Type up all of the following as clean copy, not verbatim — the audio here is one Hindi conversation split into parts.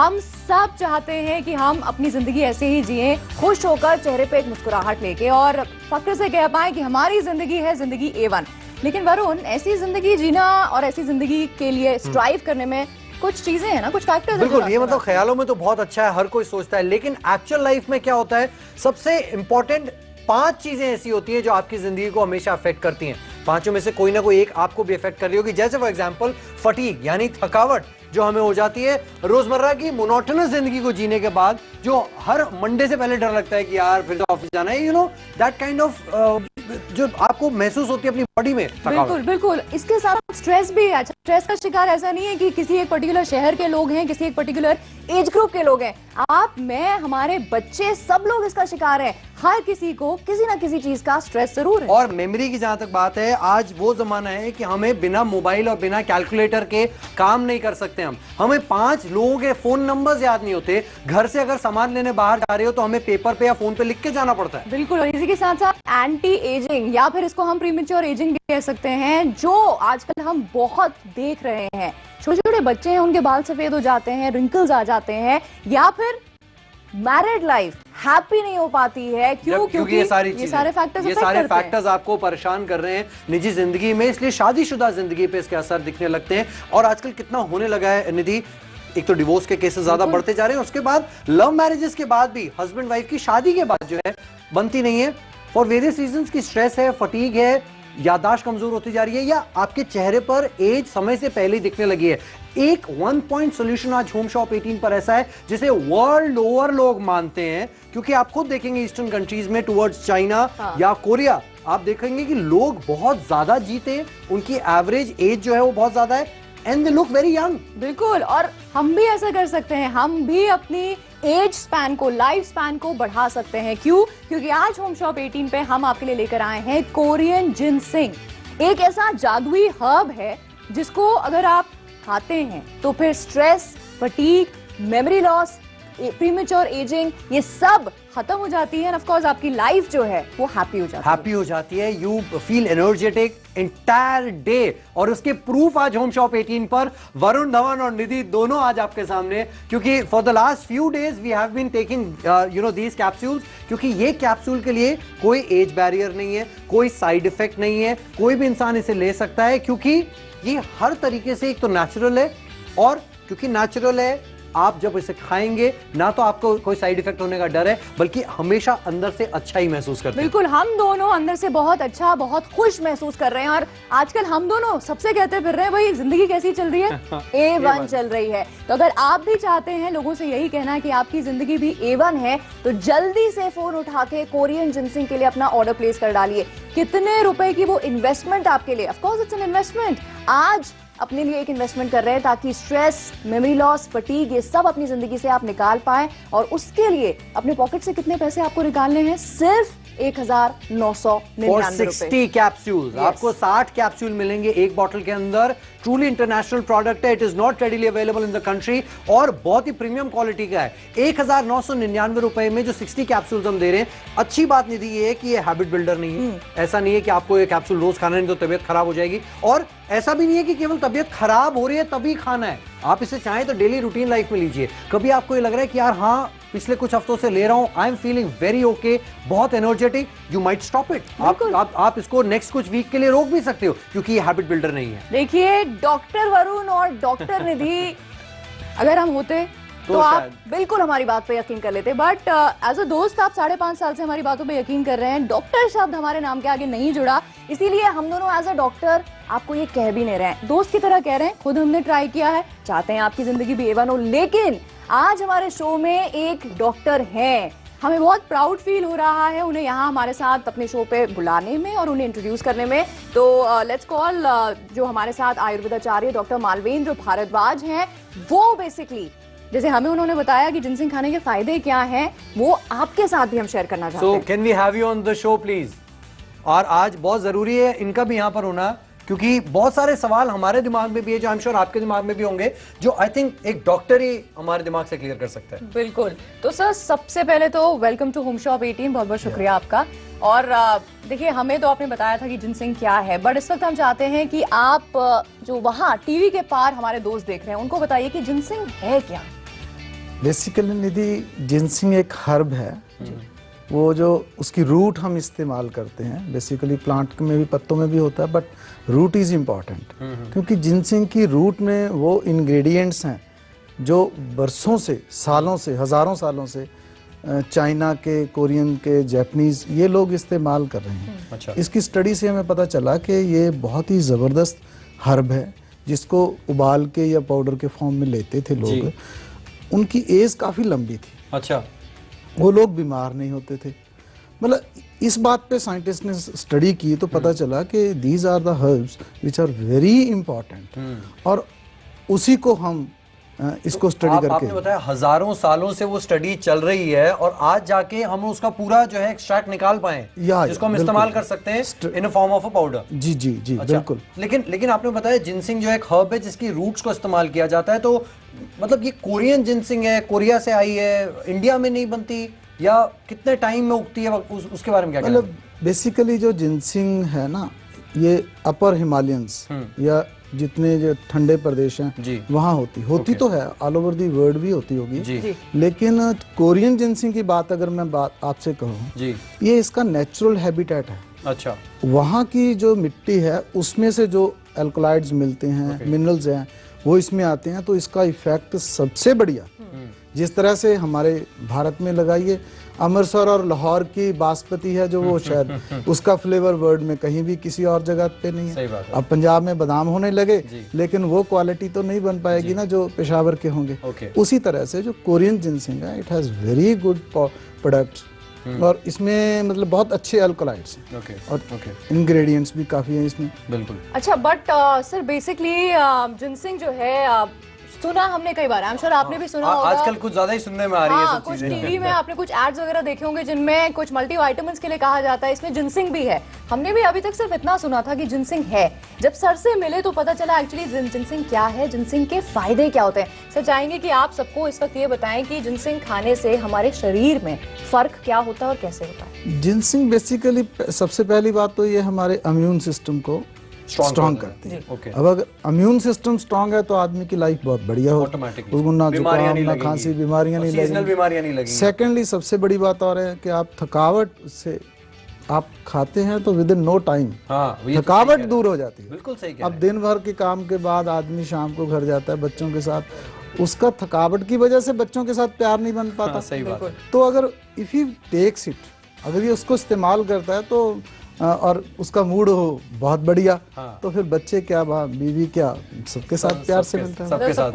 हम सब चाहते हैं कि हम अपनी जिंदगी ऐसे ही जिएं, खुश होकर, चेहरे पे एक मुस्कुराहट लेके और फक्र से कह पाएं कि हमारी जिंदगी है जिंदगी A1। लेकिन वरुण, ऐसी जिंदगी जीना और ऐसी जिंदगी के लिए स्ट्राइव करने में कुछ चीजें हैं ना, कुछ फैक्टर्स। बिल्कुल, ये मतलब ख्यालों में तो बहुत अच्छा है, हर कोई सोचता है, लेकिन एक्चुअल लाइफ में क्या होता है? सबसे इंपॉर्टेंट 5 चीजें ऐसी होती हैं जो आपकी जिंदगी को हमेशा अफेक्ट करती हैं। 5 में से कोई ना कोई एक आपको भी अफेक्ट कर रही होगी। जैसे फॉर एग्जांपल फटीग, यानी थकावट जो हमें हो जाती है रोजमर्रा की मोनोटोनस जिंदगी को जीने के बाद, जो हर मंडे से पहले डर लगता है कि यार फिर से ऑफिस जाना है, दैट काइंड ऑफ जो आपको महसूस होती है अपनी बॉडी में। बिल्कुल बिल्कुल, इसके साथ स्ट्रेस भी है। स्ट्रेस का शिकार ऐसा नहीं है कि किसी एक पर्टिकुलर शहर के लोग हैं, किसी एक पर्टिकुलर एज ग्रुप के लोग हैं। आप, मैं, हमारे बच्चे, सब लोग इसका शिकार हैं। हर किसी को किसी ना किसी चीज का स्ट्रेस जरूर है। और मेमोरी की जहां तक बात है, आज वो जमाना है कि हमें बिना मोबाइल और बिना कैलकुलेटर के काम नहीं कर सकते। हमें 5 लोगों के फोन नंबर्स याद नहीं होते। घर से अगर सामान लेने बाहर जा रहे हो तो हमें पेपर पे या फोन पे लिख के जाना पड़ता है। बिल्कुल, और इसी के साथ साथ एंटी एजिंग, या फिर इसको हम प्रीमेच्योर एजिंग कह सकते हैं, जो आजकल हम बहुत देख रहे हैं। छोटे छोटे बच्चे हैं, उनके बाल सफेद हो जाते हैं, रिंकल्स आ जाते हैं, या फिर मैरिड लाइफ हैप्पी नहीं हो पाती है। क्योंकि ये सारे फैक्टर्स आपको परेशान कर रहे हैं निजी जिंदगी में, इसलिए शादीशुदा जिंदगी पे इसके असर दिखने लगते हैं। और आजकल कितना होने लगा है निधि, एक तो डिवोर्स के केसेस ज्यादा बढ़ते जा रहे हैं, उसके बाद लव मैरिजेस के बाद भी हस्बैंड वाइफ की शादी के बाद जो है बनती नहीं है फॉर वेरियस रीजंस की स्ट्रेस है, फटीग है, याददाश्त कमजोर होती जा रही है, या आपके चेहरे पर एज समय से पहले दिखने लगी है। एक 1 पॉइंट सोल्यूशन आज होम शॉप 18 पर ऐसा है जिसे वर्ल्ड ओवर लोग मानते हैं, क्योंकि आप खुद देखेंगे ईस्टर्न कंट्रीज में टुवर्ड्स चाइना या कोरिया, आप देखेंगे कि लोग बहुत ज्यादा जीते हैं, उनकी एवरेज एज जो है वो बहुत ज्यादा है, and they look very young. बिल्कुल, और हम भी ऐसा कर सकते हैं, हम भी अपनी एज स्पैन को, लाइफ स्पैन को बढ़ा सकते हैं। क्योंकि आज होम शॉप 18 पे हम आपके लिए लेकर आए हैं कोरियन जिनसिंग। एक ऐसा जादुई हर्ब है जिसको अगर आप खाते हैं तो फिर stress, fatigue, memory loss, premature ageing, ये सब खत्म हो जाती है। ऑफ कोर्स आपकी लाइफ जो है वो हैप्पी हो जाती है। You feel energetic entire day, और उसके प्रूफ आज होम शॉप 18 पर वरुण धवन और निधि दोनों आज आपके सामने, क्योंकि for the last few days we have been taking these capsules, क्योंकि ये कैप्सूल के लिए कोई एज बैरियर नहीं है, कोई साइड इफेक्ट नहीं है, कोई भी इंसान इसे ले सकता है, क्योंकि ये हर तरीके से एक तो नेचुरल है, और क्योंकि नेचुरल है आप जब इसे खाएंगे ना तो आपको कोई साइड इफेक्ट होने का डर है, बल्कि हमेशा अंदर से अच्छा ही महसूस करते हैं। बिल्कुल, हम दोनों अंदर से बहुत अच्छा, बहुत खुश महसूस कर रहे हैं। और आजकल हम दोनों सबसे कहते फिर रहे हैं, भाई जिंदगी कैसी चल रही है? A1 चल रही है। तो अगर आप भी चाहते हैं, लोगों से यही कहना है कि आपकी जिंदगी भी A1 है, तो जल्दी से फोन उठा के कोरियन जिनसिंग के लिए अपना ऑर्डर प्लेस कर डालिए। कितने रुपए की वो इन्वेस्टमेंट आपके लिए, of course it's an investment. आज अपने लिए एक इन्वेस्टमेंट कर रहे हैं ताकि स्ट्रेस, मेमोरी लॉस, फटीग, ये सब अपनी जिंदगी से आप निकाल पाएं। और उसके लिए अपने पॉकेट से कितने पैसे आपको निकालने हैं? सिर्फ 1999 60 कैप्सूल्स। आपको 60 कैप्सूल मिलेंगे एक बॉटल के अंदर। ट्रूली इंटरनेशनल प्रोडक्ट है, it is not readily available in the country, और बहुत ही प्रीमियम क्वालिटी का है। 1999 रुपए में जो 60 कैप्सूल्स हम दे रहे हैं। अच्छी बात निधि ये है कि ये हैबिट बिल्डर नहीं है। ऐसा नहीं है कि आपको ये कैप्सूल रोज खाना नहीं तो तबियत खराब हो जाएगी, और ऐसा भी नहीं है कि केवल तबियत खराब हो रही है तभी खाना है। आप इसे चाहें तो डेली रूटीन लाइफ में लीजिए। कभी आपको ये लग रहा है कि यार हाँ पिछले कुछ हफ्तों से ले रहा हूं, I am feeling very okay, बहुत energetic, you might stop it. आप इसको नेक्स्ट कुछ वीक के लिए रोक भी सकते हो, क्योंकि ये हैबिट बिल्डर नहीं है। देखिए डॉक्टर वरुण और डॉक्टर निधि अगर हम होते तो आप बिल्कुल हमारी बात पे यकीन कर लेते, बट एज अ दोस्त आप 5.5 साल से हमारी बातों पे यकीन कर रहे हैं। डॉक्टर शब्द हमारे नाम के आगे नहीं जुड़ा, इसीलिए हम दोनों एज अ डॉक्टर आपको ये कह भी नहीं रहे हैं, दोस्त की तरह कह रहे हैं। खुद हमने ट्राई किया है, चाहते हैं आपकी जिंदगी भी A1 हो। लेकिन आज हमारे शो में एक डॉक्टर हैं, हमें बहुत प्राउड फील हो रहा है उन्हें यहाँ हमारे साथ अपने शो पे बुलाने में और उन्हें इंट्रोड्यूस करने में। तो लेट्स कॉल जो हमारे साथ आयुर्वेदाचार्य डॉक्टर मालवेंद्र भारद्वाज हैं। वो बेसिकली जैसे हमें उन्होंने बताया कि जिनसिंग खाने के फायदे क्या हैं, वो आपके साथ भी हम शेयर करना चाहते हैं। So can we have you on the show please? और आज बहुत जरूरी है इनका भी यहाँ पर होना, क्योंकि बहुत सारे सवाल हमारे दिमाग में भी है जो आई एम श्योर आपके दिमाग में भी होंगे, जो आई थिंक एक डॉक्टर ही हमारे दिमाग से क्लियर कर सकता है। बिल्कुल। तो सर सबसे पहले तो वेलकम टू होम शॉप 18, बहुत बहुत शुक्रिया आपका। और देखिए हमें तो आपने बताया था कि जिनसिंग क्या है, बट इस वक्त हम चाहते हैं कि आप जो वहाँ टीवी के पार हमारे दोस्त देख रहे हैं उनको बताइए कि जिनसिंग है क्या। बेसिकली निधि जिनसिंग एक हर्ब है, वो जो उसकी रूट हम इस्तेमाल करते हैं, बेसिकली प्लांट में भी पत्तों में भी होता है, बट रूट इज़ इम्पॉर्टेंट, क्योंकि जिनसिंग की रूट में वो इंग्रेडिएंट्स हैं जो बरसों से, सालों से, हज़ारों सालों से चाइना के, कोरियन के, जापानीज़ ये लोग इस्तेमाल कर रहे हैं। अच्छा। इसकी स्टडी से हमें पता चला कि ये बहुत ही ज़बरदस्त हर्ब है, जिसको उबाल के या पाउडर के फॉर्म में लेते थे लोग। उनकी एज काफ़ी लंबी थी। अच्छा। वो लोग बीमार नहीं होते थे। मतलब इस बात पे साइंटिस्ट ने स्टडी की तो पता चला कि these are the herbs which are very important, और उसी को हम इसको स्टडी करके, आपने बताया हजारों सालों से वो स्टडी चल रही है और आज जाके हम उसका पूरा जो है एक्सट्रैक्ट निकाल पाए, जिसको हम इस्तेमाल कर सकते हैं in form of a powder. जी जी जी। अच्छा, बिल्कुल। लेकिन आपने बताया जिनसिंग जो एक हर्ब है जिसकी रूट्स को इस्तेमाल किया जाता है, तो मतलब ये कोरियन जिनसिंग है, कोरिया से आई है, इंडिया में नहीं बनती, या कितने टाइम में उगती है, उसके बारे में क्या कहना है? मतलब बेसिकली जो जिनसिंग है ना, ये अपर हिमालयंस या जितने जो ठंडे प्रदेश हैं वहाँ होती तो है, ऑल ओवर दी वर्ल्ड भी होती होगी, लेकिन कोरियन जिनसिंग की बात अगर मैं बात आपसे कहूँ, ये इसका नेचुरल हैबिटेट है। अच्छा। वहाँ की जो मिट्टी है उसमें से जो एल्कलाइड्स मिलते हैं, मिनरल्स हैं, वो इसमें आते हैं, तो इसका इफेक्ट सबसे बढ़िया जिस तरह से हमारे भारत में लगाइए, अमृतसर और लाहौर की बासमती है जो वो शायद उसका फ्लेवर वर्ल्ड में कहीं भी किसी और जगह पे नहीं है। अब पंजाब में बादाम होने लगे, लेकिन वो क्वालिटी तो नहीं बन पाएगी ना जो पेशावर के होंगे। उसी तरह से जो कोरियन जिनसिंग है, it has very good products, और इसमें मतलब बहुत अच्छे अल्कोलाइड्स हैं, और इंग्रेडिएंट्स भी काफ़ी हैं इसमें। बिल्कुल। अच्छा, बट सर बेसिकली जिनसिंग जो है सुना हमने कई बार, आई एम श्योर आपने भी सुना होगा, आजकल कुछ ज्यादा ही सुनने में आ रही है सब कुछ चीजें। टीवी में आपने कुछ एड्स वगैरह देखे होंगे जिनमें कुछ मल्टी विटामिन्स के लिए कहा जाता है, इसमें जिनसिंग भी है। हमने भी अभी तक सिर्फ इतना सुना था कि जिनसिंग है, जब सर से मिले तो पता चला एक्चुअली जिनसिंग क्या है, जिनसिंग के फायदे क्या होते हैं। सर चाहेंगे कि आप सबको इस वक्त ये बताएं कि जिनसिंग खाने से हमारे शरीर में फर्क क्या होता है और कैसे होता है। जिनसिंग बेसिकली सबसे पहली बात तो ये हमारे इम्यून सिस्टम को स्ट्रॉन्ग करती है। अब अगर इम्यून सिस्टम स्ट्रांग है तो आदमी की लाइफ बहुत बढ़िया हो, उसको ना जुकाम ना खांसी, बीमारियां नहीं लगेंगी। सेकेंडली सबसे बड़ी बात और है कि आप थकावट से आप खाते हैं तो विद इन नो टाइम थकावट दूर हो जाती है। बिल्कुल सही। अब दिन भर के काम के बाद आदमी शाम को घर जाता है बच्चों के साथ, उसका थकावट की वजह से बच्चों के साथ प्यार नहीं बन पाता। सही बात है। तो अगर इफ ही टेक्स इट, अगर ये उसको इस्तेमाल करता है तो और उसका मूड हो बहुत बढ़िया, तो फिर बच्चे क्या, बीवी क्या, सबके साथ प्यार से मिलता है, सबके साथ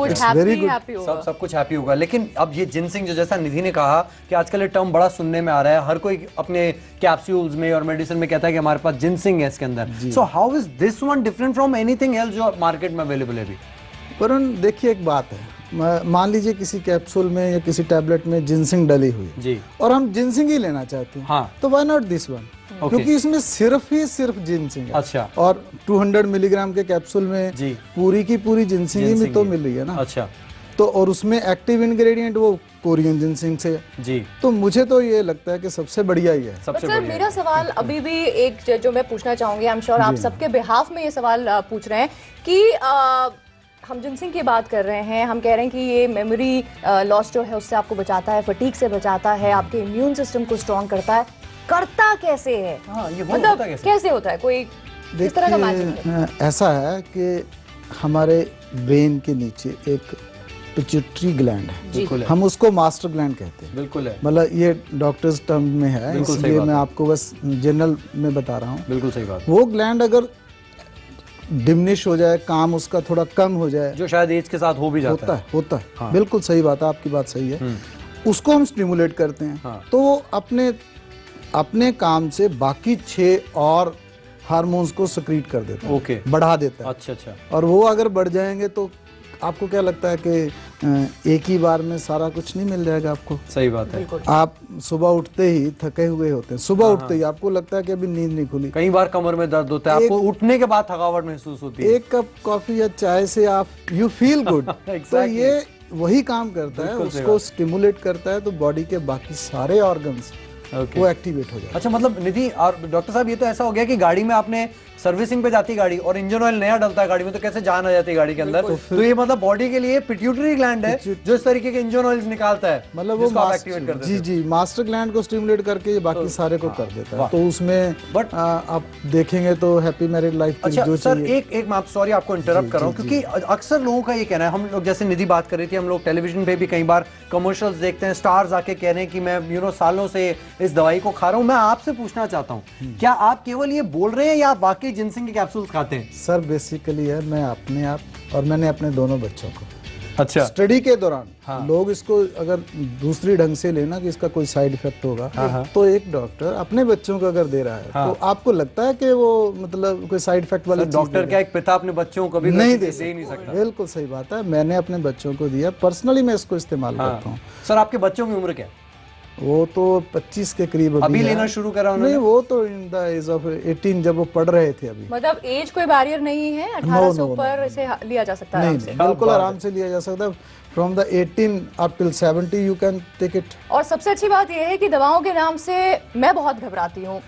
सब कुछ हैप्पी होगा। लेकिन अब ये जिनसिंग जो जैसा निधि ने कहा कि आजकल ये टर्म बड़ा सुनने में आ रहा है, हर कोई अपने कैप्सूल्स में और मेडिसिन में कहता है कि हमारे पास जिनसिंग है इसके अंदर। So how is this one different from anything else जो मार्केट में अवेलेबल है अभी? वरुण देखिए, एक बात है, मान लीजिए किसी कैप्सूल में या किसी टैबलेट में जिनसिंग डली हुई और हम जिनसिंग ही लेना चाहते हैं, तो व्हाई नॉट दिस वन, क्योंकि इसमें सिर्फ जिनसिंग है। अच्छा। और 200 मिलीग्राम के कैप्सूल में पूरी की पूरी जिनसिंग ही तो मिल रही है ना। अच्छा। तो और उसमें एक्टिव इंग्रेडिएंट वो कोरियन जिनसिंग से जी, तो मुझे तो ये लगता है कि सबसे बढ़िया ही है। सबसे सर मेरा सवाल अभी भी एक जो मैं पूछना चाहूंगी, आई एम श्योर आप सबके बिहाफ में ये सवाल पूछ रहे हैं कि हम जिनसिंग की बात कर रहे हैं, हम कह रहे हैं कि ये मेमोरी लॉस जो है उससे आपको बचाता है, फटीग से बचाता है, आपके इम्यून सिस्टम को स्ट्रॉन्ग करता है। करता कैसे है? ये मतलब कैसे होता है? कोई किस तरह का मैजिक? ऐसा है कि हमारे ब्रेन के नीचे एक पिट्यूटरी ग्लैंड है, हम उसको मास्टर ग्लैंड कहते हैं। बिल्कुल है। मतलब ये डॉक्टर्स टर्म में है, इसलिए मैं आपको बस जनरल में बता रहा हूँ। बिल्कुल सही बात। वो ग्लैंड अगर डिमिनिश हो जाए, काम उसका थोड़ा कम हो जाए, जो शायद एज के साथ हो भी जाता है। होता है। हाँ। बिल्कुल सही बात है, आपकी बात सही है। उसको हम स्टिमुलेट करते हैं। हाँ। तो वो अपने काम से बाकी 6 और हार्मोन्स को सिक्रीट कर देता है, बढ़ा देता है। अच्छा। और वो अगर बढ़ जाएंगे तो आपको क्या लगता है कि एक ही बार में सारा कुछ नहीं मिल जाएगा आपको? सही बात है। आप सुबह उठते ही थके हुए होते हैं, सुबह उठते ही आपको लगता है कि अभी नींद नहीं खुली, कई बार कमर में दर्द होता है, आपको उठने के बाद थकावट महसूस होती है, एक कप कॉफी या चाय से आप यू फील गुड। तो ये वही काम करता है, उसको स्टिमुलेट करता है, तो बॉडी के बाकी सारे ऑर्गन्स वो एक्टिवेट हो जाता है। अच्छा, मतलब निधि और डॉक्टर साहब, ये तो ऐसा हो गया कि गाड़ी में आपने सर्विसिंग पे जाती गाड़ी और इंजन ऑयल नया डलता है गाड़ी में, तो कैसे जान आ जाती है गाड़ी के अंदर। तो ये मतलब बॉडी के लिए पिट्यूटरी ग्लैंड है जो इस तरीके के इंजन ऑयल्स निकालता है, मतलब वो एक्टिवेट करता है। जी, मास्टर ग्लैंड को स्टिमुलेट करके ये बाकी सारे को कर देता है। तो उसमें बट आप देखेंगे तो हैप्पी मैरिड लाइफ के जो सर एक मैं सॉरी आपको इंटरप्ट कर रहा हूँ, क्योंकि अक्सर लोगों का ये कहना है, हम लोग जैसे निधि बात कर रही थी, हम लोग टेलीविजन पे भी कई बार कमर्शियल्स देखते हैं, स्टार्स आके कह रहे हैं कि मैं सालों से इस दवाई को खा रहा हूँ। मैं आपसे पूछना चाहता हूँ, क्या आप केवल ये बोल रहे हैं या आप वाकई जिनसिंग के कैप्सूल्स खाते हैं? सर बेसिकली है, मैं अपने आप और मैंने अपने दोनों बच्चों को अच्छा स्टडी के दौरान लोग इसको अगर दूसरी ढंग से लेना कि इसका कोई साइड इफेक्ट होगा, तो एक डॉक्टर अपने बच्चों को अगर दे रहा है तो आपको लगता है कि वो मतलब कोई साइड इफेक्ट वाली डॉक्टर क्या एक पिता अपने बच्चों को भी नहीं दे ही नहीं सकता? बिल्कुल सही बात है, मैंने अपने बच्चों को दिया, पर्सनली मैं इसको इस्तेमाल करता हूँ। सर आपके बच्चों की उम्र क्या है? वो तो 25 के करीब अभी लेना शुरू करा उन्होंने? नहीं, वो तो इन द एज ऑफ 18 जब वो पढ़ रहे थे अभी। मतलब एज कोई बैरियर नहीं है, 18 से ऊपर इसे लिया जा सकता है? नहीं, बिल्कुल आराम से लिया जा सकता है। From the 18 up till 70 you can take it. और सबसे अच्छी बात यह है कि दवाओं के नाम से मैं बहुत घबराती हूँ,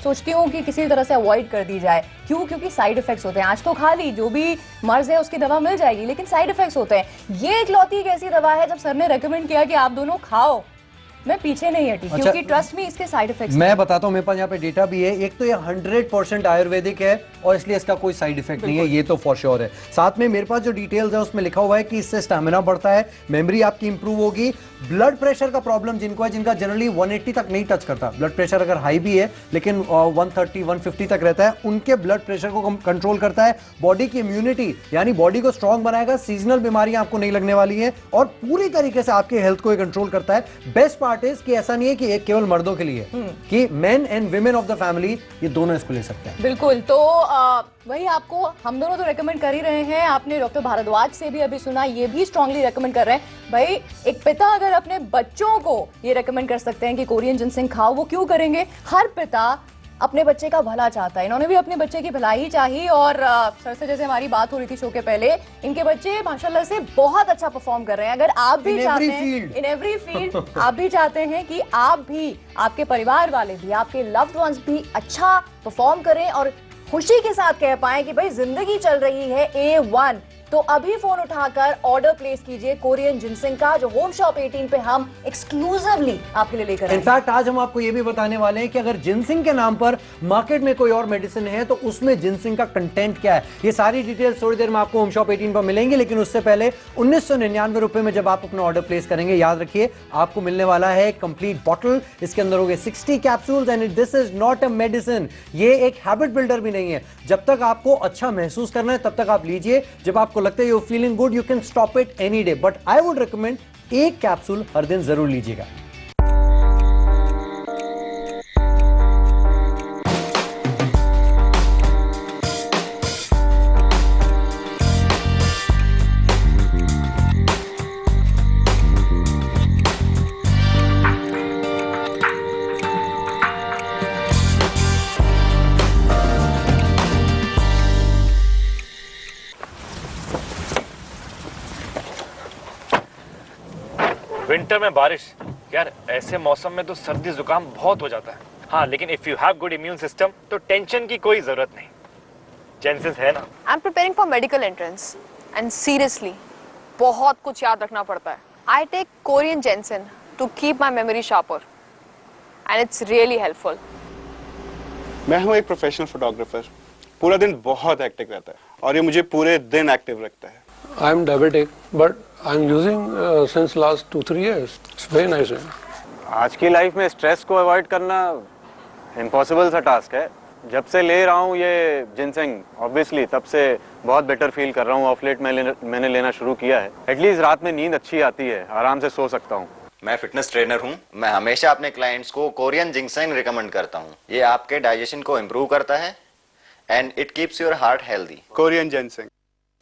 सोचती हूँ कि किसी तरह से अवॉइड कर दी जाए। क्यों? क्योंकि साइड इफेक्ट्स होते हैं। आज तो खा ली, जो भी मर्ज है उसकी दवा मिल जाएगी, लेकिन साइड इफेक्ट्स होते हैं। ये इकलौती एक ऐसी दवा है, जब सर ने रेकमेंड किया कि आप दोनों खाओ, मैं पीछे नहीं हटी। अच्छा, क्योंकि ट्रस्ट मी, इसके साइड इफेक्ट्स मैं बताता हूँ, मेरे पास यहाँ पे डेटा भी है। एक तो ये 100% आयुर्वेदिक है और इसलिए इसका कोई साइड इफेक्ट नहीं है, ये तो फॉर श्योर है। साथ में मेरे पास जो डिटेल्स है उसमें लिखा हुआ है कि इससे स्टैमिना बढ़ता है, मेमोरी आपकी इंप्रूव होगी, ब्लड प्रेशर का प्रॉब्लम जिनको है, जिनका जनरली 180 तक नहीं टच करता, ब्लड प्रेशर अगर हाई भी है लेकिन 130 150 तक रहता है, उनके ब्लड प्रेशर को कंट्रोल करता है। बॉडी की इम्यूनिटी यानी बॉडी को स्ट्रांग बनाएगा, सीजनल बीमारियां आपको नहीं लगने वाली है और पूरी तरीके से आपके हेल्थ को कंट्रोल करता है। बेस्ट पार्ट इज कि ऐसा नहीं है कि एक केवल मर्दों के लिए, कि main and women of the family ये दोनों इसको ले सकते हैं। बिल्कुल। तो वही आपको हम दोनों तो रेकमेंड कर ही रहे हैं, आपने डॉक्टर भारद्वाज से भी अभी सुना, ये भी स्ट्रांगली रेकमेंड कर रहे हैं। भाई एक पिता अगर अपने बच्चों को ये रेकमेंड कर सकते हैं कि कोरियन जिनसिंग खाओ, वो क्यों करेंगे? हर पिता अपने बच्चे का भला चाहता है, इन्होंने भी अपने बच्चे की भलाई चाही। और सर से जैसे हमारी बात हो रही थी शो के पहले, इनके बच्चे माशाल्लाह से बहुत अच्छा परफॉर्म कर रहे हैं। अगर आप भी चाहते हैं इन एवरी फील्ड आप भी चाहते हैं कि आप भी, आपके परिवार वाले भी, आपके लव्ड वंस भी अच्छा परफॉर्म करें और खुशी के साथ कह पाए कि भाई जिंदगी चल रही है A1, तो अभी फोन उठाकर ऑर्डर प्लेस कीजिए कोरियन जिनसिंग का, जो होम शॉप 18 पे हम एक्सक्लूसिवली आपके लिए लेकर आए हैं। इनफैक्ट आज हम आपको ये भी बताने वाले हैं कि अगर जिनसिंग के नाम पर मार्केट में कोई और मेडिसिन है तो उसमें जिनसिंग का कंटेंट क्या है। ये सारी डिटेल्स थोड़ी देर में आपको होम शॉप 18 पर मिलेंगी, लेकिन उससे पहले 1999 रुपए में जब आप अपना ऑर्डर प्लेस करेंगे, याद रखिए आपको मिलने वाला है कंप्लीट बॉटल। इसके अंदर होंगे 60 capsules and this is not a medicine, ये एक हैबिट बिल्डर भी नहीं है। जब तक आपको अच्छा महसूस करना है तब तक आप लीजिए, जब आपको लगता है you feeling good you can stop it any day, but I would recommend एक कैप्सूल हर दिन जरूर लीजिएगा। विंटर में बारिश, यार ऐसे मौसम में तो सर्दी जुकाम बहुत हो जाता है। हाँ, लेकिन if you have good immune system तो टेंशन की कोई जरूरत नहीं। जेंसेंस है ना। I am preparing for medical entrance and seriously बहुत कुछ याद रखना पड़ता है। I take Korean ginseng to keep my memory sharper and it's really helpful. मैं हूँ एक प्रोफेशनल फोटोग्राफर, पूरा दिन बहुत हेक्टिक रहता है और ये मुझे पूरे दिन एक्टिव रखता है। I am diabetic, but I am using since last 2-3 years. It's very nice. आज की लाइफ में स्ट्रेस को अवॉइड करना इम्पॉसिबल सा टास्क है। जब से ले रहा हूँ ये जिनसिंग, ऑब्वियसली तब से बहुत बेटर फील कर रहा हूँ। ऑफ लेट मैंने लेना शुरू किया है। एटलीस्ट रात में नींद अच्छी आती है, आराम से सो सकता हूँ। मैं फिटनेस ट्रेनर हूँ। मैं हमेशा अपने क्लाइंट्स को कोरियन जिनसिंग रिकमेंड करता हूँ। ये आपके डाइजेशन को इम्प्रूव करता है and it keeps your heart healthy. Korean ginseng,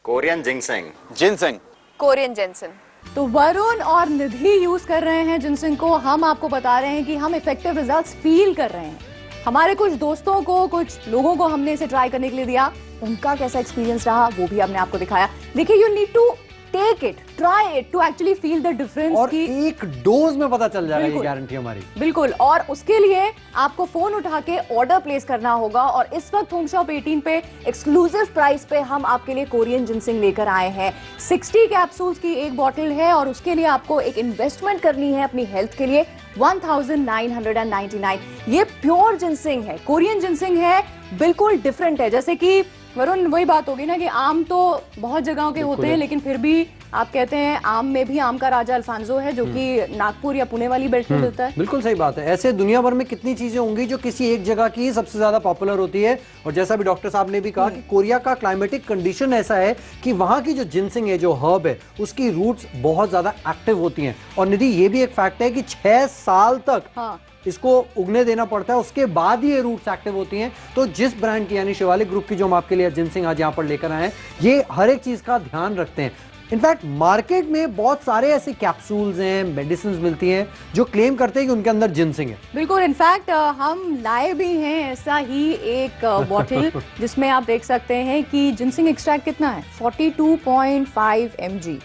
Korean ginseng, ginseng, Korean ginseng. तो वरुण और निधि यूज कर रहे हैं जिनसिंग को। हम आपको बता रहे हैं कि हम इफेक्टिव रिजल्ट्स फील कर रहे हैं। हमारे कुछ दोस्तों को, कुछ लोगों को हमने इसे ट्राई करने के लिए दिया, उनका कैसा एक्सपीरियंस रहा वो भी हमने आपको दिखाया। देखिए, you need to take it, try it to actually feel the difference. और एक डोज में पता चल जाएगा, ये गारंटी हमारी। बिल्कुल, और उसके लिए आपको फोन उठा के ऑर्डर प्लेस करना होगा। और इस वक्त होम शॉप 18 पे एक्सक्लूसिव प्राइस पे हम आपके लिए कोरियन जिनसिंग लेकर आए हैं। 60 कैप्सूल्स की एक बॉटल है और उसके लिए आपको एक इन्वेस्टमेंट करनी है अपनी हेल्थ के लिए 1999। ये प्योर जिनसिंग है, कोरियन जिनसिंग है, बिल्कुल डिफरेंट है। जैसे कि वरुण, वही बात होगी ना कि आम तो बहुत जगहों के होते हैं, लेकिन फिर भी आप कहते हैं आम में भी आम का राजा अल्फांसो है, जो कि नागपुर या पुणे वाली बेल्ट में मिलता है। बिल्कुल सही बात है। ऐसे दुनिया भर में कितनी चीजें होंगी जो किसी एक जगह की सबसे ज्यादा पॉपुलर होती है। और जैसा भी डॉक्टर साहब ने भी कहा कि कोरिया का क्लाइमेटिक कंडीशन ऐसा है कि वहां की जो जिनसिंग है, जो हर्ब है, उसकी रूट्स बहुत ज्यादा एक्टिव होती हैं। और निधि, ये भी एक फैक्ट है कि 6 साल तक इसको उगने देना पड़ता है, उसके बाद ही ये रूट्स एक्टिव होती हैं। तो जिस ब्रांड की, यानी शिवालिक ग्रुप की जो हम आपके लिए जिनसिंग आज यहाँ पर लेकर आए हैं, ये हर एक चीज का ध्यान रखते हैं। इनफैक्ट मार्केट में बहुत सारे ऐसे कैप्सूल्स हैं, मेडिसिन मिलती हैं जो क्लेम करते हैं कि उनके अंदर जिनसिंग है। बिल्कुल, इनफैक्ट हम लाए भी हैं ऐसा ही एक बॉटल जिसमें आप देख सकते हैं कि जिनसिंग एक्सट्रैक्ट कितना है, 42.5 mg।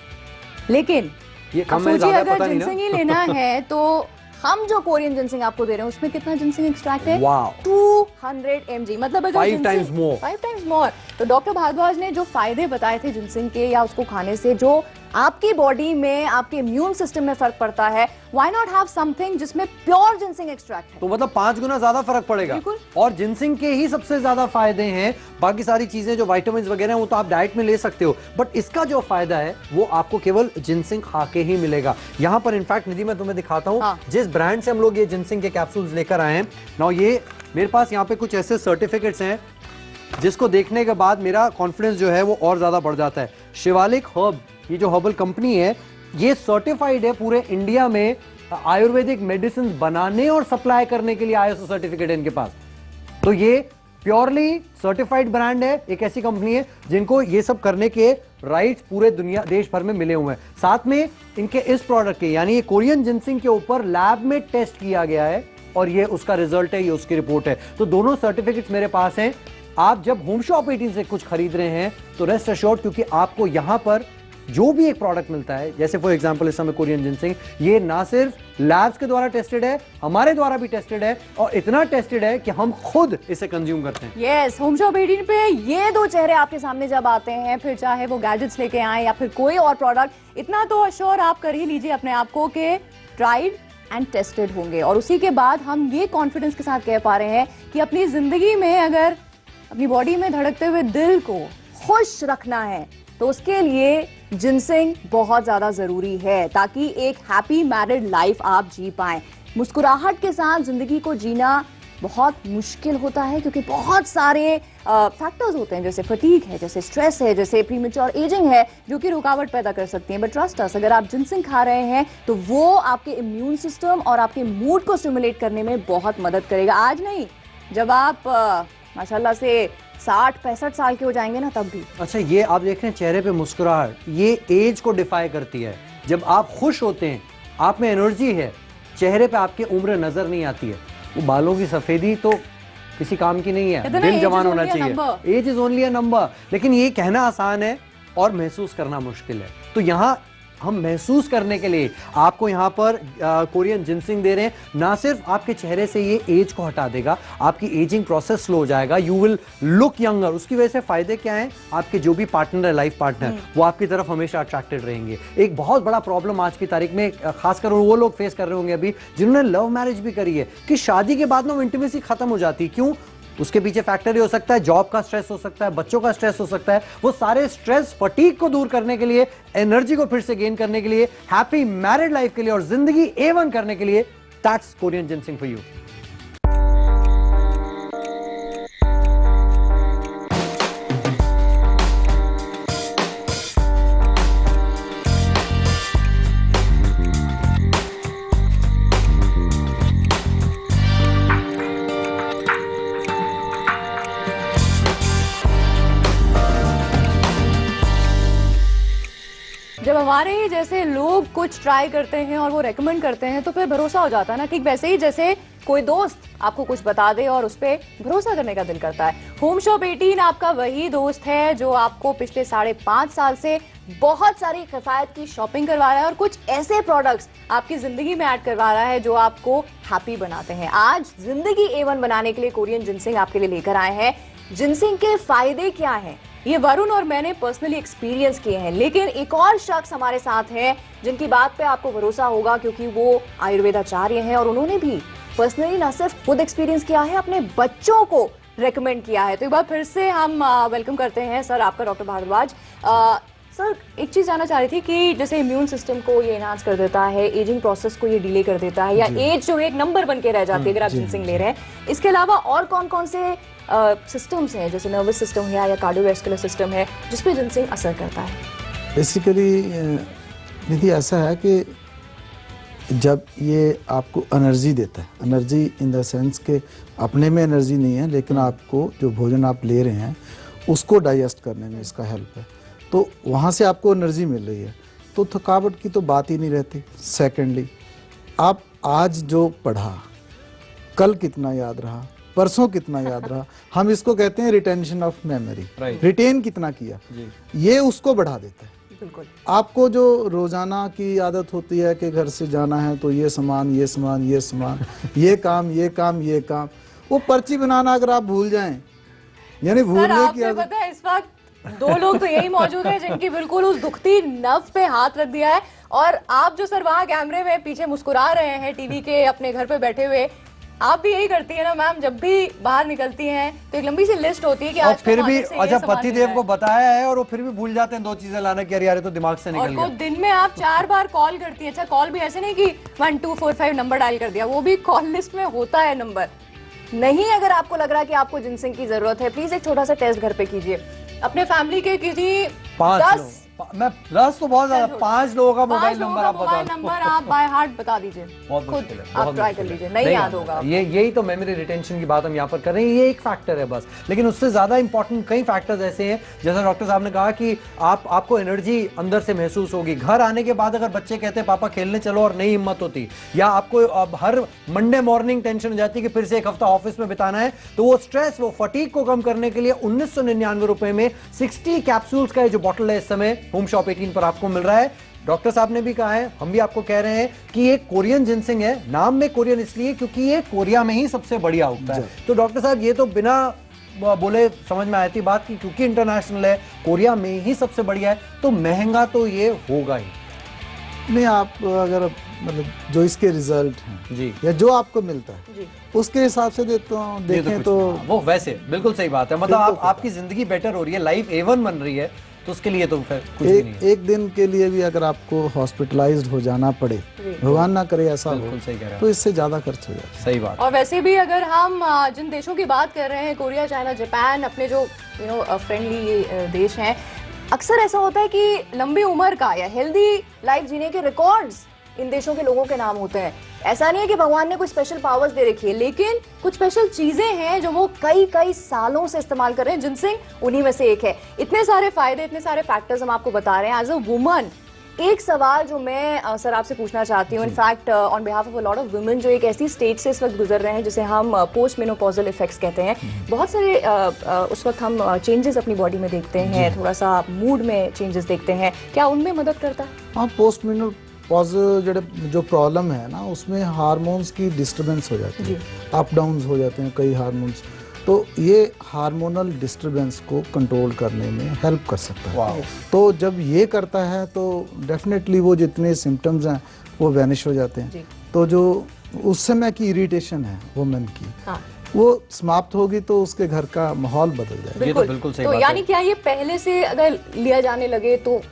लेकिन ये कम सोचिए अगर जिनसिंग ही लेना है तो हम जो कोरियन जिनसिंग आपको दे रहे हैं उसमें कितना जिनसिंग एक्सट्रैक्ट है, 200 mg। मतलब अगर 5 टाइम्स मोर। तो डॉक्टर भारद्वाज ने जो फायदे बताए थे जिनसिंग के, या उसको खाने से जो आपकी बॉडी में, आपके इम्यून सिस्टम में फर्क पड़ता है, व्हाई नॉट हैव समथिंग जिसमें प्योर जिनसिंग एक्सट्रैक्ट है। तो मतलब 5 गुना ज्यादा फर्क पड़ेगा। और जिनसिंग के ही सबसे ज्यादा फायदे हैं। बाकी सारी चीजें जो विटामिन वगैरह हैं वो तो आप डाइट में ले सकते हो, बट इसका जो फायदा है वो आपको केवल जिनसिंग खा के ही मिलेगा। यहाँ पर इनफैक्ट निधि, मैं तुम्हें दिखाता हूँ जिस ब्रांड से हम लोग ये जिनसिंग के कैप्सूल्स लेकर आए हैं ना, ये मेरे पास यहाँ पे कुछ ऐसे सर्टिफिकेट्स हैं जिसको देखने के बाद मेरा कॉन्फिडेंस जो है वो और ज्यादा बढ़ जाता है। शिवालिक हर्ब, ये जो हर्बल कंपनी है, ये सर्टिफाइड है पूरे इंडिया में आयुर्वेदिक मेडिसिन बनाने और सप्लाई करने के लिए ISO सर्टिफिकेट है इनके पास। तो ये प्योरली सर्टिफाइड ब्रांड है, एक ऐसी कंपनी है जिनको ये सब करने के राइट्स पूरे दुनिया, देश भर में मिले हुए हैं। साथ में इनके इस प्रोडक्ट के, यानी ये कोरियन जिनसिंग के ऊपर लैब में टेस्ट किया गया है और ये उसका रिजल्ट है, ये उसकी रिपोर्ट है। तो दोनों सर्टिफिकेट्स मेरे पास हैं। आप जब होम शॉप 18 से कुछ खरीद रहे हैं तो रेस्ट अश्योर्ड, क्योंकि आपको यहां पर जो भी एक प्रोडक्ट मिलता है, जैसे फॉर एग्जांपल इस समय कोरियन जिनसिंग, ये ना सिर्फ लैब्स के द्वारा टेस्टेड है, हमारे द्वारा भी टेस्टेड है, और इतना टेस्टेड है कि हम खुद इसे कंज्यूम करते हैं। यस, होम शॉप 18 पे ये दो चेहरे आपके सामने जब आते हैं, फिर चाहे वो गैजेट्स लेके आए या फिर कोई और प्रोडक्ट, इतना तो अश्योर आप कर ही लीजिए अपने आप को कि ट्राइड एंड टेस्टेड होंगे। और उसी के बाद हम ये कॉन्फिडेंस के साथ कह पा रहे हैं कि अपनी जिंदगी में अगर अपनी बॉडी में धड़कते हुए दिल को खुश रखना है तो उसके लिए जिनसिंग बहुत ज्यादा जरूरी है, ताकि एक हैप्पी मैरिड लाइफ आप जी पाएं। मुस्कुराहट के साथ जिंदगी को जीना बहुत मुश्किल होता है, क्योंकि बहुत सारे फैक्टर्स होते हैं, जैसे फटीग है, जैसे स्ट्रेस है, जैसे प्रीमेच्योर एजिंग है, जो कि रुकावट पैदा कर सकती हैं। बट ट्रस्ट अस, अगर आप जिनसिंग खा रहे हैं तो वो आपके इम्यून सिस्टम और आपके मूड को स्टिमुलेट करने में बहुत मदद करेगा। आज नहीं, जब आप माशाल्लाह से 60-65 साल के हो जाएंगे ना, तब भी। अच्छा, ये आप देख रहे हैं चेहरे पे मुस्कुराहट, ये एज को डिफाई करती है। जब आप खुश होते हैं, आप में एनर्जी है, चेहरे पे आपके उम्र नजर नहीं आती है। वो बालों की सफेदी तो किसी काम की नहीं है, दिल जवान होना चाहिए। Age is only a number. लेकिन ये कहना आसान है और महसूस करना मुश्किल है। तो यहाँ हम महसूस करने के लिए आपको यहाँ पर कोरियन जिनसिंग दे रहे हैं। ना सिर्फ आपके चेहरे से ये एज को हटा देगा, आपकी एजिंग प्रोसेस स्लो हो जाएगा, यू विल लुक यंगर। उसकी वजह से फायदे क्या हैं? आपके जो भी पार्टनर है, लाइफ पार्टनर, वो आपकी तरफ हमेशा अट्रैक्टेड रहेंगे। एक बहुत बड़ा प्रॉब्लम आज की तारीख में खासकर वो लोग फेस कर रहे होंगे अभी जिन्होंने लव मैरिज भी करी है, कि शादी के बाद ना इंटीमेसी खत्म हो जाती है। क्यों? उसके पीछे फैक्टर ये हो सकता है, जॉब का स्ट्रेस हो सकता है, बच्चों का स्ट्रेस हो सकता है। वो सारे स्ट्रेस, फटीग को दूर करने के लिए, एनर्जी को फिर से गेन करने के लिए, हैप्पी मैरिड लाइफ के लिए और जिंदगी A1 करने के लिए, that's Korean ginseng for you. जब हमारे ही जैसे लोग कुछ ट्राई करते हैं और वो रेकमेंड करते हैं तो फिर भरोसा हो जाता है ना। ठीक वैसे ही जैसे कोई दोस्त आपको कुछ बता दे और उस पर भरोसा करने का दिल करता है। होम शॉप 18 आपका वही दोस्त है जो आपको पिछले 5.5 साल से बहुत सारी किफायत की शॉपिंग करवा रहा है और कुछ ऐसे प्रोडक्ट्स आपकी जिंदगी में ऐड करवा रहा है जो आपको हैप्पी बनाते हैं। आज जिंदगी A1 बनाने के लिए कोरियन जिनसिंग आपके लिए लेकर आए हैं। जिनसिंग के फायदे क्या हैं, ये वरुण और मैंने पर्सनली एक्सपीरियंस किए हैं, लेकिन एक और शख्स हमारे साथ हैं जिनकी बात पे आपको भरोसा होगा क्योंकि वो आयुर्वेदाचार्य हैं और उन्होंने भी पर्सनली ना सिर्फ खुद एक्सपीरियंस किया है, अपने बच्चों को रेकमेंड किया है। तो एक बार फिर से हम वेलकम करते हैं सर आपका, डॉक्टर भारद्वाज। सर एक चीज जानना चाह रही थी कि जैसे इम्यून सिस्टम को ये एनहांस कर देता है, एजिंग प्रोसेस को ये डिले कर देता है, या एज जो है एक नंबर बन के रह जाती है अगर आप जिनसिंग ले रहे हैं, इसके अलावा और कौन कौन से सिस्टम्स हैं जैसे नर्वस सिस्टम है या कार्डियोवैस्कुलर सिस्टम है जिसपे जिनसिंग असर करता है? बेसिकली निधि ऐसा है कि जब ये आपको एनर्जी देता है, एनर्जी इन द सेंस के अपने में एनर्जी नहीं है, लेकिन आपको जो भोजन आप ले रहे हैं उसको डाइजेस्ट करने में इसका हेल्प है, तो वहाँ से आपको एनर्जी मिल रही है, तो थकावट की तो बात ही नहीं रहती। सेकेंडली, आप आज जो पढ़ा कल कितना याद रहा, परसों कितना याद रहा, हम इसको कहते हैं रिटेंशन ऑफ मेमोरी, रिटेन कितना किया, ये उसको बढ़ा देता है। बिल्कुल। आपको जो रोजाना की आदत होती है कि घर से जाना है तो ये सामान ये सामान ये सामान ये काम ये काम ये काम, वो पर्ची बनाना अगर आप भूल जाएं, यानी भूलने की आदत। पता है इस वक्त 2 लोग तो यही मौजूद हैं जिनकी बिल्कुल उस दुखती नर्व पे हाथ रख दिया है, और आप जो सर वहाँ कैमरे में पीछे मुस्कुरा रहे हैं टीवी के अपने घर पे बैठे हुए, आप भी यही करती है ना मैम? जब भी बाहर निकलती हैं तो एक लंबी सी लिस्ट होती है कि और आज फिर भी अच्छा पतिदेव को बताया है और वो फिर भी भूल जाते हैं 2 चीजें लाना कि यार तो दिमाग से निकल गया। दिन में आप 4 बार कॉल करती है। अच्छा, कॉल भी ऐसे नहीं कि 1 2 4 5 नंबर डायल कर दिया, वो भी कॉल लिस्ट में होता है नंबर। नहीं, अगर आपको लग रहा है कि आपको जिनसिंग की जरूरत है, प्लीज एक छोटा सा टेस्ट घर पे कीजिए। अपने फैमिली के किसी 10 तो बहुत ज्यादा, 5 लोगों का मोबाइल नंबर आप बता दो। नंबर आप बाय हार्ट बता दीजिए, खुद आप ट्राई कर लीजिए, नहीं याद होगा। यही तो मेमोरी रिटेंशन की बात हम यहाँ पर कर रहे हैं, ये एक फैक्टर है बस, लेकिन उससे ज्यादा इंपॉर्टेंट कई फैक्टर्स ऐसे हैं, जैसा डॉक्टर साहब ने कहा कि आपको एनर्जी अंदर से महसूस होगी। घर आने के बाद अगर बच्चे कहते हैं पापा खेलने चलो और नहीं हिम्मत होती, या आपको अब हर मंडे मॉर्निंग टेंशन हो जाती है कि फिर से एक हफ्ता ऑफिस में बिताना है, तो वो स्ट्रेस, वो फटीग को कम करने के लिए 1999 रुपए में 60 कैप्सूल्स का जो बॉटल है इस समय होम शॉप 18 पर आपको मिल रहा है। डॉक्टर साहब ने भी कहा है, हम भी आपको कह रहे हैं कि ये कोरियन जिनसिंग है। नाम में कोरियन इसलिए क्योंकि ये कोरिया में ही सबसे बढ़िया उगता है। तो डॉक्टर साहब ये तो बिना बोले समझ में आती बात कि क्योंकि इंटरनेशनल है, कोरिया में ही सबसे बढ़िया है, तो महंगा तो ये होगा ही नहीं। आप अगर मतलब जो इसके रिजल्ट हैं जी, या जो आपको मिलता है उसके हिसाब से देखें तो वो वैसे बिल्कुल सही बात है। मतलब आपकी जिंदगी बेटर हो रही है, लाइफ A1 बन रही है, तो उसके लिए तो फिर कुछ भी नहीं है। एक दिन के लिए भी अगर आपको हॉस्पिटलाइज्ड हो जाना पड़े, भगवान ना करे ऐसा हो, सही कह रहे हैं, तो इससे ज्यादा खर्च हो जाता है। सही बात। और वैसे भी अगर हम जिन देशों की बात कर रहे हैं, कोरिया, चाइना, जापान, अपने जो फ्रेंडली देश हैं, अक्सर ऐसा होता है कि लंबी उम्र का या हेल्दी लाइफ जीने के रिकॉर्ड्स इन देशों के लोगों के नाम होते हैं। ऐसा नहीं है कि भगवान ने कुछ स्पेशल पावर्स दे रखी है, लेकिन कुछ स्पेशल चीजें हैं जो वो कई सालों से इस्तेमाल कर रहे हैं। जिनसिंग उन्हीं में से एक है। इतने सारे फायदे, इतने सारे फैक्टर्स हम आपको बता रहे हैं। एज अ वुमन, एक सवाल जो मैं सर आपसे पूछना चाहती हूँ, in fact on behalf of a lot of women जो एक ऐसी स्टेज से इस वक्त गुजर रहे हैं जिसे हम पोस्ट मेनोपॉजल इफेक्ट्स कहते हैं। बहुत सारे उस वक्त हम चेंजेस अपनी बॉडी में देखते हैं, थोड़ा सा मूड में चेंजेस देखते हैं, क्या उनमें मदद करता है? हाँ, पोस्ट मेनोपॉज जो प्रॉब्लम है ना, उसमें हार्मोन्स की डिस्टर्बेंस हो जाती है, अप डाउन हो जाते हैं कई हार्मोन्स, तो ये हार्मोनल डिस्टर्बेंस को कंट्रोल करने में हेल्प कर सकता है। तो जब ये करता है तो डेफिनेटली वो जितने सिम्टम्स हैं वो वैनिश हो जाते हैं। तो जो उस समय की इरिटेशन है वुमेन की, वो समाप्त होगी तो उसके घर का माहौल बदल जाएगा। ये तो बिल्कुल सही बात है। यानी क्या ये पहले से अगर लिया जाने लगे तो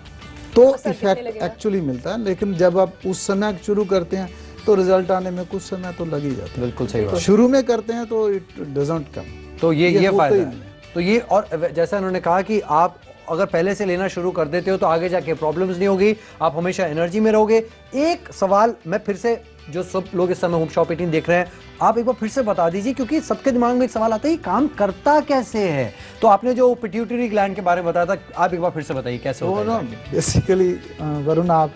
इफेक्ट एक्चुअली मिलता है, लेकिन जब आप उस समय शुरू करते हैं तो रिजल्ट आने में कुछ समय तो लग ही जाता है। बिल्कुल सही बात। शुरू में करते हैं तो इट डजंट कम, तो ये फायदा है। तो ये, और जैसा उन्होंने कहा कि आप अगर पहले से लेना शुरू कर देते हो तो आगे जाके प्रॉब्लम्स नहीं होगी, आप हमेशा एनर्जी में रहोगे। एक सवाल मैं फिर से, जो सब लोग इस समय होम शॉप 18 देख रहे हैं, आप एक बार फिर से बता दीजिए, क्योंकि सबके दिमाग में एक सवाल आता है, काम करता कैसे है? तो आपने जो पिट्यूटरी ग्लैंड के बारे में बताया था, आप एक बार फिर से बताइए कैसे होता है। बेसिकली वरुण, आप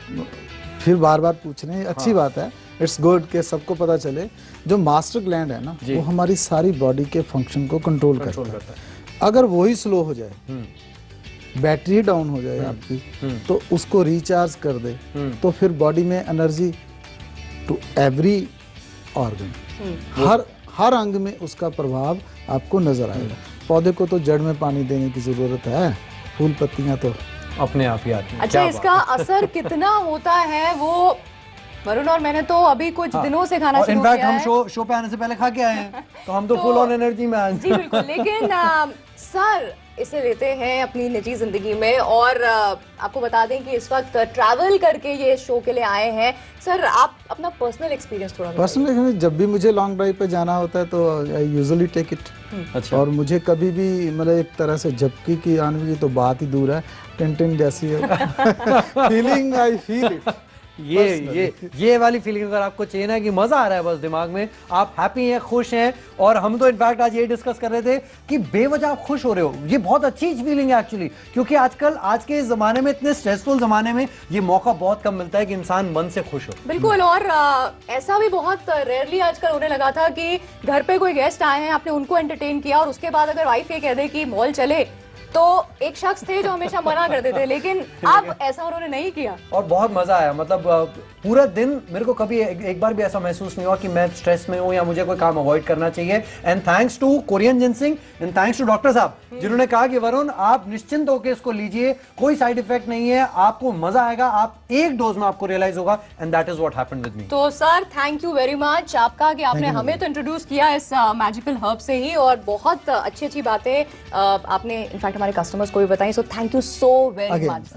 फिर बार बार पूछ रहे हैं, अच्छी बात है, इट्स गुड कि सबको पता चले। जो मास्टर ग्लैंड है ना, वो हमारी सारी बॉडी के फंक्शन को कंट्रोल करता है। अगर वही स्लो हो जाए, बैटरी डाउन हो जाए आपकी, तो उसको रिचार्ज कर दे, तो फिर बॉडी में एनर्जी टू एवरी ऑर्गन, हर अंग में उसका प्रभाव आपको नजर आएगा। पौधे को तो जड़ में पानी देने की जरूरत है, फूल पत्तियां तो अपने आप ही आती हैं। अच्छा, इसका असर कितना होता है वो वरुण और मैंने तो अभी कुछ दिनों से खाना शुरू किया है। इनफैक्ट हम शो पे आने से पहले खा के आए हैं, तो हम तो फुल ऑन एनर्जी में आज। जी बिल्कुल, लेकिन सर इसे लेते हैं अपनी निजी जिंदगी में, और आपको बता दें कि इस वक्त ट्रैवल करके ये शो के लिए आए हैं। सर आप अपना पर्सनल एक्सपीरियंस थोड़ा पर्सनल, जब भी मुझे लॉन्ग ड्राइव पे जाना होता है तो आई यूजुअली टेक इट। अच्छा। और मुझे कभी भी मतलब एक तरह से झपकी की आने की तो बात ही दूर है, टिन जैसी है फीलिंग, आई फील इट। ये वाली फीलिंग अगर आपको चाहिए ना कि मजा आ रहा है बस दिमाग में, आप हैप्पी हैं, खुश हैं, और हम तो इनफैक्ट आज ये डिस्कस कर रहे थे कि बेवजह आप खुश हो रहे हो, ये बहुत अच्छी फीलिंग है एक्चुअली, क्योंकि आजकल आज के जमाने में, इतने स्ट्रेसफुल जमाने में ये मौका बहुत कम मिलता है कि इंसान मन से खुश हो। बिल्कुल, और ऐसा भी बहुत रेयरली आजकल होने लगा था कि घर पे कोई गेस्ट आए हैं, आपने उनको एंटरटेन किया, और उसके बाद अगर वाइफ ये कह दे कि मॉल चले, तो एक शख्स थे जो हमेशा मना करते थे, लेकिन अब ऐसा उन्होंने नहीं किया और बहुत मजा आया। मतलब पूरा दिन मेरे को कभी एक बार भी ऐसा महसूस नहीं हुआ कि मैं स्ट्रेस में हूं या मुझे कोई काम अवॉइड करना चाहिए। And thanks to Korean ginseng and thanks to doctor साहब जिन्होंने कहा कि वरुण आप निश्चिंत होकर इसको लीजिए, कोई साइड इफेक्ट नहीं है, आपको मजा आएगा, आप एक डोज में आपको रियलाइज होगा, and that is what happened with me. तो sir thank you very much आपका कि आपने हमें तो इंट्रोड्यूस किया इस मैजिकल हर्ब से ही, और बहुत अच्छी बातें आपने इनफैक्ट हमारे कस्टमर्स को भी बताई, so thank you so very much.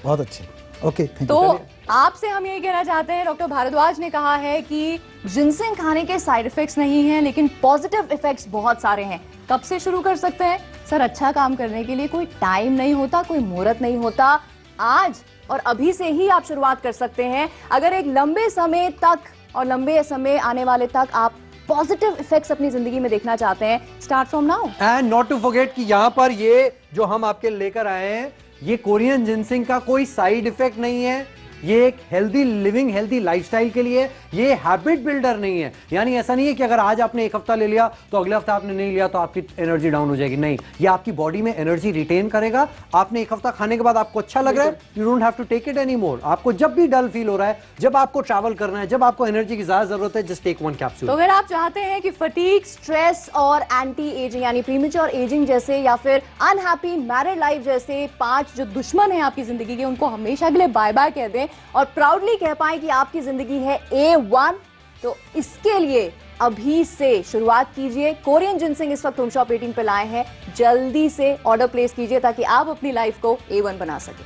बहुत अच्छे, ओके थैंक यू। तो आपसे हम ये कहना चाहते हैं, डॉक्टर भारद्वाज ने कहा है कि जिनसिंग खाने के साइड इफेक्ट्स नहीं हैं, लेकिन पॉजिटिव इफेक्ट्स बहुत सारे हैं। कब से शुरू कर सकते हैं सर? अच्छा काम करने के लिए कोई टाइम नहीं होता, कोई मुहूर्त नहीं होता, आज और अभी से ही आप शुरुआत कर सकते हैं। अगर एक लंबे समय तक और लंबे समय आने वाले तक आप पॉजिटिव इफेक्ट्स अपनी जिंदगी में देखना चाहते हैं, start from now. And not to forget कि यहाँ पर ये जो हम आपके लेकर आए हैं, ये कोरियन जिनसिंग का कोई साइड इफेक्ट नहीं है, ये एक हेल्दी लिविंग, हेल्दी लाइफस्टाइल के लिए, ये हैबिट बिल्डर नहीं है। यानी ऐसा नहीं है कि अगर आज आपने एक हफ्ता ले लिया तो अगले हफ्ता आपने नहीं लिया तो आपकी एनर्जी डाउन हो जाएगी, नहीं, ये आपकी बॉडी में एनर्जी रिटेन करेगा। आपने एक हफ्ता खाने के बाद आपको अच्छा लग रहा है, you don't have to take it any more. आपको जब भी डल फील हो रहा है, जब आपको ट्रैवल करना है, जब आपको एनर्जी की ज्यादा जरूरत है, जस्ट टेक वन कैप्सूल। तो अगर आप चाहते हैं कि फटीग, स्ट्रेस और एंटी एजिंग यानी प्रीमेच्योर एजिंग जैसे, या फिर अनहैप्पी मैरिड लाइफ जैसे 5 जो दुश्मन है आपकी जिंदगी के, उनको हमेशा के लिए बाय बाय कह दें और प्राउडली कह पाएं कि आपकी जिंदगी है A1, तो इसके लिए अभी से शुरुआत कीजिए। कोरियन जिनसिंग इस वक्त होम शॉप 18 पे लाए हैं, जल्दी से ऑर्डर प्लेस कीजिए ताकि आप अपनी लाइफ को A1 बना सकें।